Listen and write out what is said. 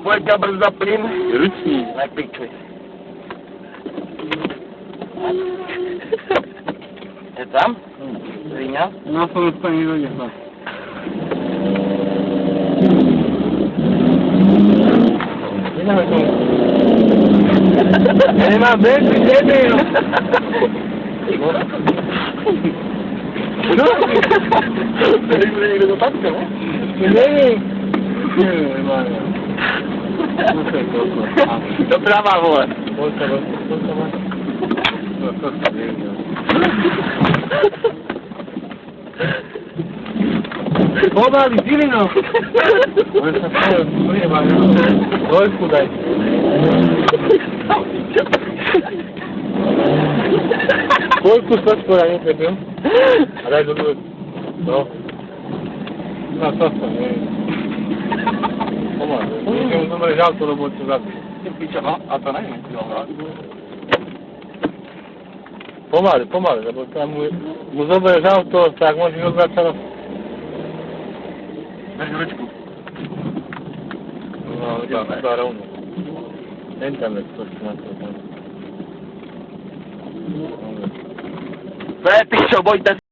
Wake up and zaplím. Ruční. Nepíčuj. Je tam? Zvíňa? Na svojom stane dojde sa. Ideme tu. Ja nemám benzín, debil. No? To je niekto do patka, ne? Není. Nemám. Doprava, vole. Poďte. No, to sa nevidel. Pomaly, Zilino! Môže sa povedať, príjemá, dojku daj. Koľku sočku ja netrepil? A daj do druhého. No. Na sočka, nie. Pomaly. Musím mu zomrieť auto, lebo čo zabije. Ty pičo, no, a to neviem, dobra. Pomaly, lebo tam mu zoberieš auto, tak môžeš odvracať na... Drž ručku. No, iba rovno. Ten tam je trošku na to. To je pičo, bojte